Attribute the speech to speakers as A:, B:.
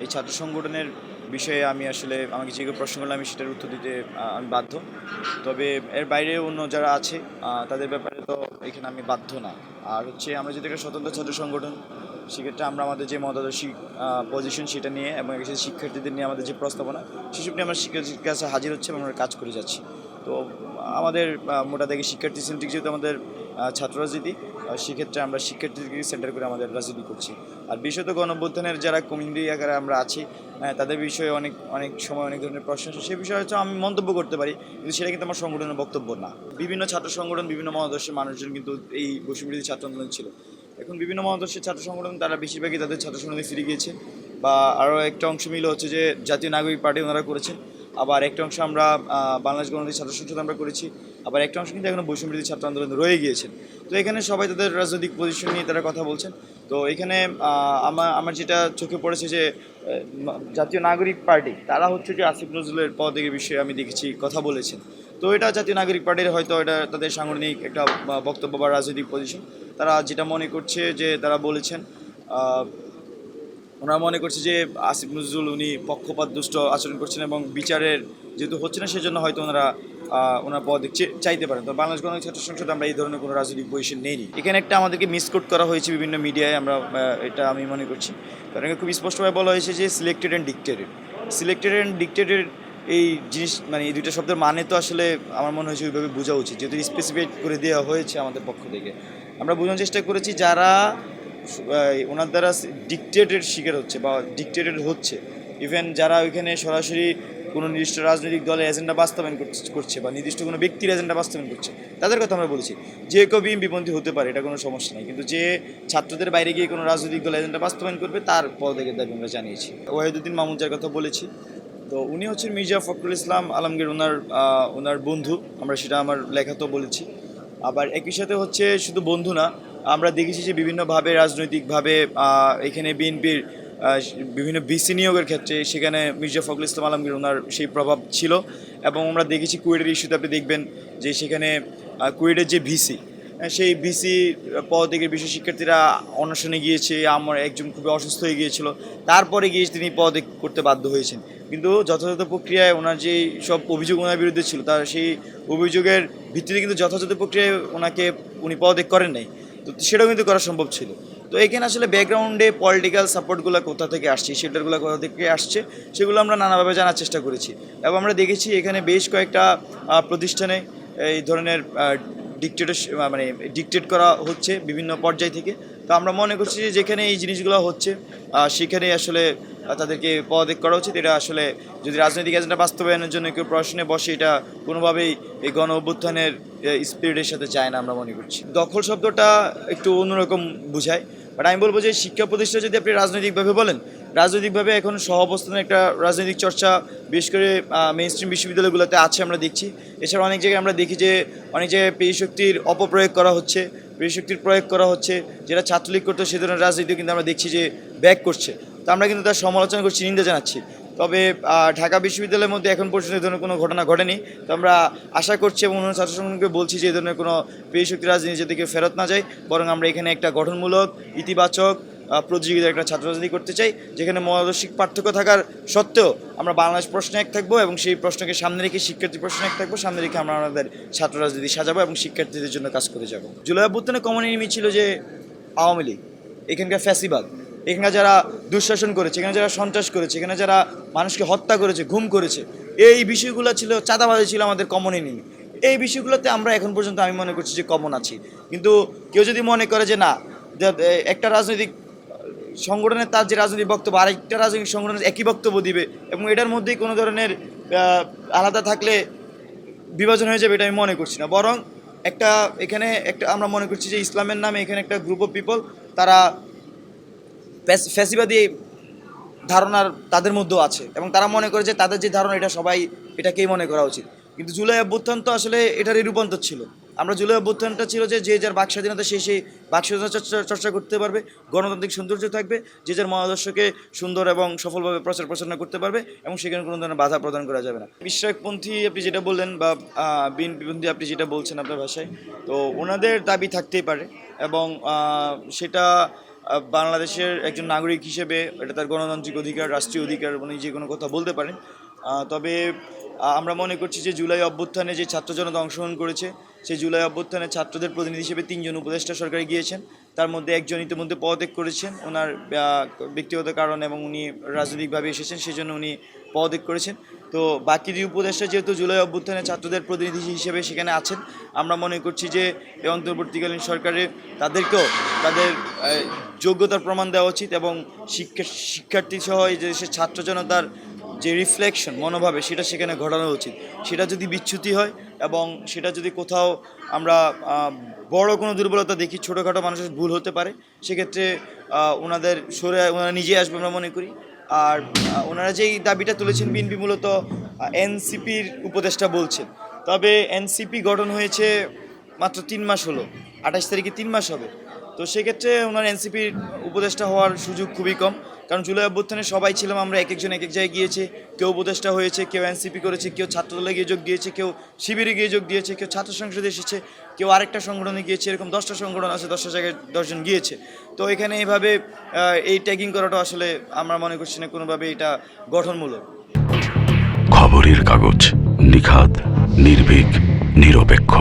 A: এই ছাত্র সংগঠনের বিষয়ে আমি আসলে আমাকে যে প্রশ্ন করলে আমি সেটার উত্তর দিতে আমি বাধ্য। তবে এর বাইরে অন্য যারা আছে তাদের ব্যাপারে তো এখানে আমি বাধ্য না। আর হচ্ছে আমরা যদি একটা স্বতন্ত্র ছাত্র সংগঠন, সেক্ষেত্রে আমরা আমাদের যে মতাদর্শী পজিশন সেটা নিয়ে এবং শিক্ষার্থীদের নিয়ে আমাদের যে প্রস্তাবনা সেসব নিয়ে আমরা শিক্ষার্থীর কাছে হাজির হচ্ছে এবং আমরা কাজ করে যাচ্ছি। তো আমাদের মোটা দাগে শিক্ষার্থী সেন্ট্রিক যেহেতু আমাদের ছাত্র রাজনীতি, সেক্ষেত্রে আমরা শিক্ষার্থীদেরকে সেন্টার করে আমাদের রাজনীতি করছি। আর বিশেষত গণঅভ্যুত্থানের যারা কমিউনিটি আকারে আমরা আছি, তাদের বিষয়ে অনেক অনেক সময় অনেক ধরনের প্রশ্ন আসে, সে বিষয়ে হয়তো আমি মন্তব্য করতে পারি, কিন্তু সেটা কিন্তু আমার সংগঠনের বক্তব্য না। বিভিন্ন ছাত্র সংগঠন, বিভিন্ন মতাদর্শের মানুষজন কিন্তু এই বৈষম্যবিরোধী ছাত্র আন্দোলন ছিল। এখন বিভিন্ন মতাদর্শের ছাত্র সংগঠন তারা বেশিরভাগই তাদের ছাত্র সংগঠনে ফিরে গিয়েছে, বা আরও একটা অংশ মিল হচ্ছে যে জাতীয় নাগরিক পার্টি ওনারা করেছেন, আবার একটা অংশ আমরা বাংলাদেশ গণতান্ত্রিক ছাত্র সংসদ আমরা করেছি, আবার একটা অংশ কিন্তু এখনও বৈষম্যবিরোধী ছাত্র আন্দোলন রয়ে গিয়েছেন। তো এখানে সবাই তাদের রাজনৈতিক পজিশন নিয়ে তারা কথা বলছেন। তো এখানে আমার যেটা চোখে পড়েছে যে জাতীয় নাগরিক পার্টি তারা হচ্ছে যে আসিফ নজরুলের পদের বিষয়ে আমি দেখেছি কথা বলেছেন। তো এটা জাতীয় নাগরিক পার্টির হয়তো এটা তাদের সাংগঠনিক একটা বক্তব্য বা রাজনৈতিক পজিশন। তারা যেটা মনে করছে যে তারা বলেছেন, ওনারা মনে করছে যে আসিফ নজরুল উনি পক্ষপাত দুষ্ট আচরণ করছেন এবং বিচারের যেহেতু হচ্ছে না সেজন্য হয়তো ওনারা ওনার পদ চাইতে পারেন। তো বাংলাদেশ গণতান্ত্রিক ছাত্র সংসদ আমরা এই ধরনের কোনো রাজনৈতিক পজিশন নেইনি। এখানে একটা আমাদেরকে মিসকোট করা হয়েছে বিভিন্ন মিডিয়ায়, আমরা এটা আমি মনে করছি। কারণ খুব স্পষ্টভাবে বলা হয়েছে যে সিলেক্টেড অ্যান্ড ডিক্টেটেড। সিলেক্টেড অ্যান্ড ডিক্টেটেড এই জিনিস মানে এই দুইটা শব্দের মানে তো আসলে আমার মনে হয়েছে ওইভাবে বোঝা উচিত, যেহেতু স্পেসিফাইড করে দেওয়া হয়েছে আমাদের পক্ষ থেকে। আমরা বোঝানোর চেষ্টা করেছি যারা ওনার দ্বারা ডিক্টেটেড শিকার হচ্ছে বা ডিক্টেটেড হচ্ছে, ইভেন যারা ওইখানে সরাসরি কোনো নির্দিষ্ট রাজনৈতিক দলের এজেন্ডা বাস্তবায়ন করছে বা নির্দিষ্ট কোনো ব্যক্তির এজেন্ডা বাস্তবায়ন করছে, তাদের কথা আমরা বলেছি। যে কেউ বিপন্থী হতে পারে, এটা কোনো সমস্যা নেই, কিন্তু যে ছাত্রদের বাইরে গিয়ে কোনো রাজনৈতিক দল এজেন্ডা বাস্তবায়ন করবে তার পদের দাবি আমরা জানিয়েছি। ওয়াহিদুদ্দিন মামুন যার কথা বলেছি, তো উনি হচ্ছেন মির্জা ফখরুল ইসলাম আলমগীর, ওনার বন্ধু, আমরা সেটা আমার লেখাতেও বলেছি। আবার একই সাথে হচ্ছে শুধু বন্ধু না, আমরা দেখেছি যে বিভিন্নভাবে রাজনৈতিকভাবে এখানে বিএনপির বিভিন্ন ভিসি নিয়োগের ক্ষেত্রে সেখানে মির্জা ফখরুল ইসলাম আলমগীর ওনার সেই প্রভাব ছিল। এবং আমরা দেখেছি কুয়েটের ইস্যুতে আপনি দেখবেন যে সেখানে কুয়েটের যে ভিসি, সেই ভিসি পদত্যাগের বিষয়ে শিক্ষার্থীরা অনশনে গিয়েছে, আমার একজন খুবই অসুস্থ হয়ে গিয়েছিল, তারপরে গিয়ে তিনি পদত্যাগ করতে বাধ্য হয়েছেন। কিন্তু যথাযথ প্রক্রিয়ায় ওনার যে সব অভিযোগ ওনার বিরুদ্ধে ছিল, তার সেই অভিযোগের ভিত্তিতে কিন্তু যথাযথ প্রক্রিয়ায় উনি পদত্যাগ করেন নাই। তো সেটাও কিন্তু করা সম্ভব ছিল। তো এখানে আসলে ব্যাকগ্রাউন্ডে পলিটিক্যাল সাপোর্টগুলো কোথা থেকে আসছে, শেল্টারগুলো কোথা থেকে আসছে, সেগুলো আমরা নানাভাবে জানার চেষ্টা করেছি। এবং আমরা দেখেছি এখানে বেশ কয়েকটা প্রতিষ্ঠানে এই ধরনের মানে ডিকটেট করা হচ্ছে বিভিন্ন পর্যায় থেকে। তো আমরা মনে করছি যে যেখানে এই জিনিসগুলো হচ্ছে সেখানে আসলে তাদেরকে পদত্যাগ করা উচিত। এটা আসলে যদি রাজনৈতিক এজেন্ডা বাস্তবায়নের জন্য কেউ প্রশ্নে বসে, এটা কোনোভাবেই এই গণ অভ্যুত্থানের স্পিরিটের সাথে যায় না আমরা মনে করছি। দখল শব্দটা একটু অন্যরকম বোঝায়, বাট আমি বলবো যে শিক্ষা প্রতিষ্ঠান যদি আপনি রাজনৈতিকভাবে বলেন, রাজনৈতিকভাবে এখন সহাবস্থানের একটা রাজনৈতিক চর্চা বিশেষ করে মেইন স্ট্রিম বিশ্ববিদ্যালয়গুলোতে আছে আমরা দেখছি। এছাড়া অনেক জায়গায় আমরা দেখি যে অনেক জায়গায় পেশি শক্তির অপপ্রয়োগ করা হচ্ছে, পেশি শক্তির প্রয়োগ করা হচ্ছে। যেটা ছাত্রলীগ করতো সে ধরনের রাজনীতি কিন্তু আমরা দেখছি যে ব্যাক করছে। তো আমরা কিন্তু তার সমালোচনা করছি, নিন্দা জানাচ্ছি। তবে ঢাকা বিশ্ববিদ্যালয়ের মধ্যে এখন পর্যন্ত এই ধরনের কোনো ঘটনা ঘটেনি। তো আমরা আশা করছি এবং অন্য ছাত্র সংগঠনকে বলছি যে এই ধরনের কোনো পেশি শক্তির রাজনীতি যাতে কেউ ফেরত না যায়, বরং আমরা এখানে একটা গঠনমূলক ইতিবাচক প্রতিযোগিতার একটা ছাত্র রাজনীতি করতে চাই, যেখানে মতাদর্শিক পার্থক্য থাকার সত্ত্বেও আমরা বাংলাদেশ প্রশ্নে এক থাকবো এবং সেই প্রশ্নকে সামনে রেখে শিক্ষার্থী প্রশ্নে এক থাকবো, সামনে রেখে আমরা আমাদের ছাত্র রাজনীতি সাজাবো এবং শিক্ষার্থীদের জন্য কাজ করে যাব। জুলাই অভ্যুত্থানে কমন এনিমি ছিল যে আওয়ামী লীগ, এখানকার ফ্যাসিবাদ, এখানে যারা দুঃশাসন করেছে, এখানে যারা সন্ত্রাস করেছে, এখানে যারা মানুষকে হত্যা করেছে, গুম করেছে, এই বিষয়গুলো ছিল, চাঁদাবাজি ছিল আমাদের কমন এনিমি। এই বিষয়গুলোতে আমরা এখন পর্যন্ত আমি মনে করছি যে কমন আছি। কিন্তু কেউ যদি মনে করে যে না, একটা রাজনৈতিক সংগঠনের তার যে রাজনৈতিক বক্তব্য আরেকটা রাজনৈতিক সংগঠনের একই বক্তব্য দিবে এবং এটার মধ্যেই কোনো ধরনের আলাদা থাকলে বিভাজন হয়ে যাবে, এটা আমি মনে করছি না। বরং এখানে একটা আমরা মনে করছি যে ইসলামের নামে এখানে একটা গ্রুপ অফ পিপল, তারা ফ্যাসিবাদী ধারণার তাদের মধ্যেও আছে এবং তারা মনে করে যে তাদের যে ধারণা এটা সবাই এটাকেই মনে করা উচিত। কিন্তু জুলাই অভ্যুত্থান তো আসলে এটারই রূপান্তর ছিল। আমরা জুলাই অভ্যুত্থানটা ছিল যে যে যার বাক স্বাধীনতা সেই বাক স্বাধীনতা চর্চা করতে পারবে, গণতান্ত্রিক সৌন্দর্য থাকবে, যে যার মতাদর্শকে সুন্দর এবং সফলভাবে প্রচার প্রচারণা করতে পারবে এবং সেখানে কোনো ধরনের বাধা প্রদান করা যাবে না। বিশ্বাসপন্থী আপনি যেটা বললেন বা বিএনপিপন্থী আপনি যেটা বলছেন আপনার ভাষায়, তো ওনাদের দাবি থাকতেই পারে এবং সেটা বাংলাদেশের একজন নাগরিক হিসেবে এটা তার গণতান্ত্রিক অধিকার, রাষ্ট্রীয় অধিকার, উনি যে কোনো কথা বলতে পারেন। তবে আমরা মনে করছি যে জুলাই অভ্যুত্থানে যে ছাত্র জনতা অংশগ্রহণ করেছে, সেই জুলাই অভ্যুত্থানে ছাত্রদের প্রতিনিধি হিসেবে 3 জন উপদেষ্টা সরকারে গিয়েছেন। তার মধ্যে একজন ইতিমধ্যে পদত্যাগ করেছেন ওনার ব্যক্তিগত কারণ, এবং উনি রাজনৈতিকভাবে এসেছেন, সেই জন্য উনি পদত্যাগ করেছেন। তো বাকি 2 উপদেষ্টা যেহেতু জুলাই অভ্যুত্থানে ছাত্রদের প্রতিনিধি হিসেবে সেখানে আছেন, আমরা মনে করছি যে এই অন্তর্বর্তীকালীন সরকারে তাদেরকেও তাদের যোগ্যতার প্রমাণ দেওয়া উচিত, এবং শিক্ষার্থী সহ এই দেশের ছাত্র জনতার যে রিফ্লেকশন মনোভাবে সেটা সেখানে ঘটানো উচিত। সেটা যদি বিচ্যুতি হয় এবং সেটা যদি কোথাও আমরা বড় কোনো দুর্বলতা দেখি, ছোটোখাটো মানুষের ভুল হতে পারে, সেক্ষেত্রে ওনারা নিজেই আসবে আমরা মনে করি। আর ওনারা যেই দাবিটা তুলেছেন, বিএনপি মূলত এনসিপির উপদেষ্টা বলছেন, তবে এনসিপি গঠন হয়েছে মাত্র 3 মাস হলো, 28 তারিখে 3 মাস হবে। তো সেক্ষেত্রে ওনার এনসিপির উপদেষ্টা হওয়ার সুযোগ খুবই কম, কারণ জুলাই অভ্যুত্থানে সবাই ছিলাম আমরা, এক একজন এক এক জায়গায় গিয়েছে, কেউ উপদেষ্টা হয়েছে, কেউ এনসিপি করেছে, কেউ ছাত্রদলে গিয়ে যোগ দিয়েছে, কেউ শিবিরে গিয়ে যোগ দিয়েছে, কেউ ছাত্র সংসদে এসেছে, কেউ আরেকটা সংগঠনে গিয়েছে, এরকম 10টা সংগঠন আছে, 10টা জায়গায় 10 জন গিয়েছে। তো এখানে এইভাবে এই ট্যাগিং করাটা আসলে আমরা মনে করছি না কোনোভাবে এটা গঠনমূলক।
B: খবরের কাগজ, নিখাত, নির্ভীক, নিরপেক্ষ।